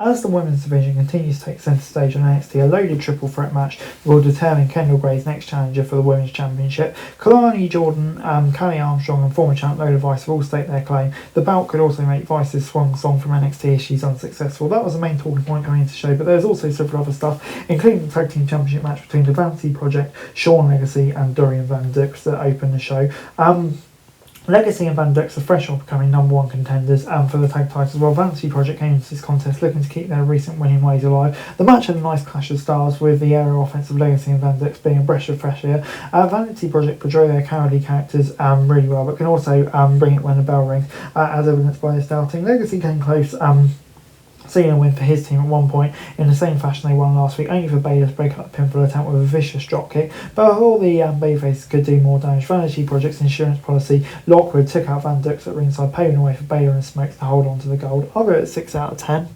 As the women's division continues to take centre stage on NXT, a loaded triple threat match will determine Kendall Gray's next challenger for the Women's Championship. Kalani Jordan, Kelly Armstrong and former champ Lola Vice have all staked their claim. The bout could also make Vice's swan song from NXT if she's unsuccessful. That was the main talking point coming into the show, but there's also several other stuff, including the Tag Team Championship match between the Vanity Project, Sean Legacy and Dorian Van Dux that opened the show. Legacy and Van Dux are fresh on becoming number one contenders for the tag titles, while Vanity Project came into this contest looking to keep their recent winning ways alive. The match had a nice clash of styles, with the aerial offense of Legacy and Van Dux being a breath of fresh air. Vanity Project portray their cowardly characters really well, but can also bring it when the bell rings, as evidenced by their starting. Legacy came close, seeing a win for his team at one point in the same fashion they won last week, only for Baylor to break up the pinfall attempt with a vicious dropkick. But before the Babyfaces could do more damage, Vanity Project's insurance policy, Lockwood, took out Van Dux at ringside, paving the way for Baylor and Smokes to hold on to the gold. I'll go at 6 out of 10.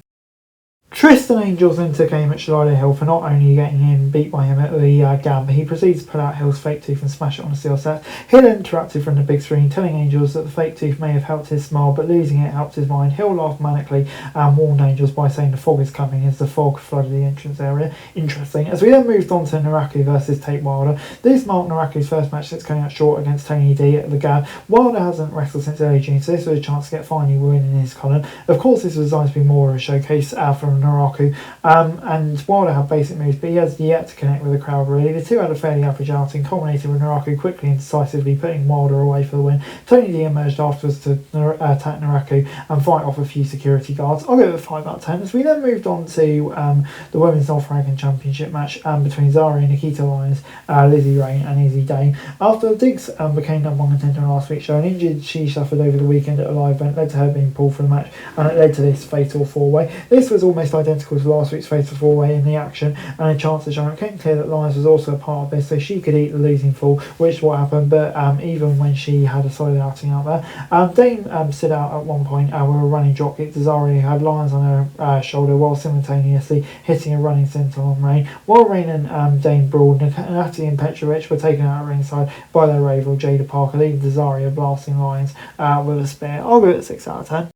Tristan Angels then took aim at Shalida Hill for not only getting him beat by him at the Gam, but he proceeds to pull out Hill's fake tooth and smash it on the steel set. Hill interrupted from the big screen, telling Angels that the fake tooth may have helped his smile, but losing it helped his mind. Hill laughed manically and warned Angels by saying the fog is coming as the fog flooded the entrance area. Interesting. As we then moved on to Naraku versus Tate Wilder, this marked Naraku's first match since coming out short against Tony D at the Gam. Wilder hasn't wrestled since early June, so this was a chance to get finally win in his column. Of course, this was designed to be more of a showcase from Naraku, and Wilder had basic moves, but he has yet to connect with the crowd really. The two had a fairly average outing, culminating with Naraku quickly and decisively putting Wilder away for the win. Tony D emerged afterwards to attack Naraku and fight off a few security guards. I'll go with 5 out of 10. As we then moved on to the Women's North American Championship match between Zara and Nikita Lyons, Lizzie Rain and Izzy Dane. After Diggs became number one contender in last week's show, an injury she suffered over the weekend at a live event led to her being pulled from the match, and it led to this fatal four-way. This was almost identical to last week's fatal four-way in the action, and a chance to show it became clear that Lyons was also a part of this, so she could eat the losing fall, which is what happened. But even when she had a solid outing out there, Dane stood out at one point with a running dropkick to Zara, who had Lyons on her shoulder while simultaneously hitting a running senton on Rain. While Rain and Dane brawled, Nati and Petrovic were taken out at ringside by their rival Jada Parker, leading to Zaria blasting Lyons with a spear. I'll go at 6 out of 10.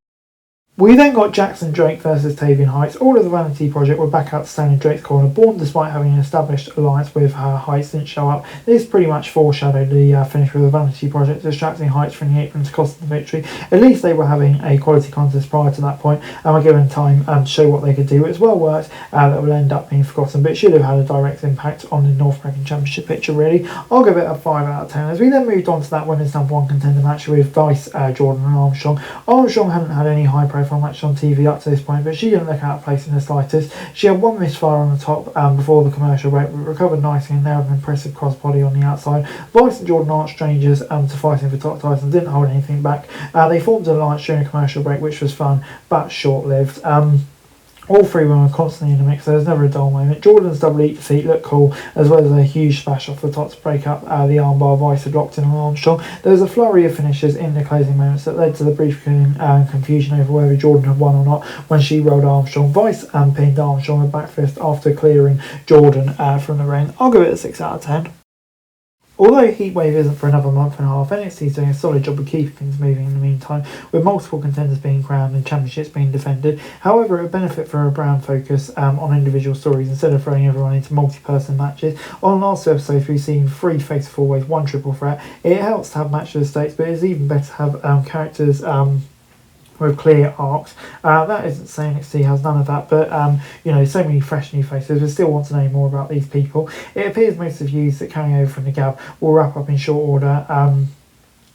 We then got Jackson Drake versus Tavian Heights. All of the Vanity Project were back out to stand in Drake's corner. Bourne, despite having an established alliance with Heights, didn't show up. This pretty much foreshadowed the finish with the Vanity Project, distracting Heights from the apron to cost them the victory. At least they were having a quality contest prior to that point and were given time to show what they could do. It's well worked, that will end up being forgotten, but it should have had a direct impact on the North American Championship picture really. I'll give it a 5 out of 10. As we then moved on to that women's number one contender match with Vice, Jordan and Armstrong. Armstrong hadn't had any high profile match on TV up to this point, but she didn't look out of place in the slightest. She had one misfire on the top before the commercial break, but recovered nicely and nailed an impressive crossbody on the outside. Vice and Jordan aren't strangers to fighting for top titles and didn't hold anything back. They formed an alliance during a commercial break, which was fun but short-lived. All three were constantly in the mix, so there was never a dull moment. Jordan's double eat defeat looked cool, as well as a huge splash off the top to break up the armbar Vice had locked in on Armstrong. There was a flurry of finishes in the closing moments that led to the brief confusion over whether Jordan had won or not when she rolled Armstrong. Vice pinned Armstrong with back fist after clearing Jordan from the ring. I'll give it a 6 out of 10. Although Heatwave isn't for another month and a half, NXT is doing a solid job of keeping things moving in the meantime, with multiple contenders being crowned and championships being defended. However, it would benefit for a brand focus on individual stories instead of throwing everyone into multi-person matches. On last two episodes, we've seen 3 fatal four-ways, 1 triple threat. It helps to have match of the stakes, but it's even better to have characters with clear arcs. That isn't saying NXT has none of that, but so many fresh new faces. We still want to know more about these people. It appears most of you that carrying over from the Gab will wrap up in short order.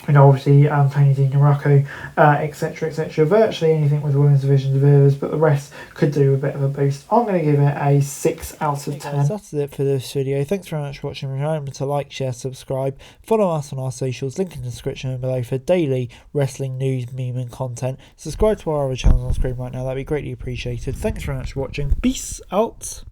Obviously Tony D, Naraku, etc, etc. Virtually anything with the women's division delivers, but the rest could do a bit of a boost. I'm going to give it a 6 out of 10. That's it for this video. Thanks very much for watching. Remember to like, share, subscribe, follow us on our socials, link in the description below for daily wrestling news, meme and content. Subscribe to our other channels on screen right now, that'd be greatly appreciated. Thanks very much for watching. Peace out.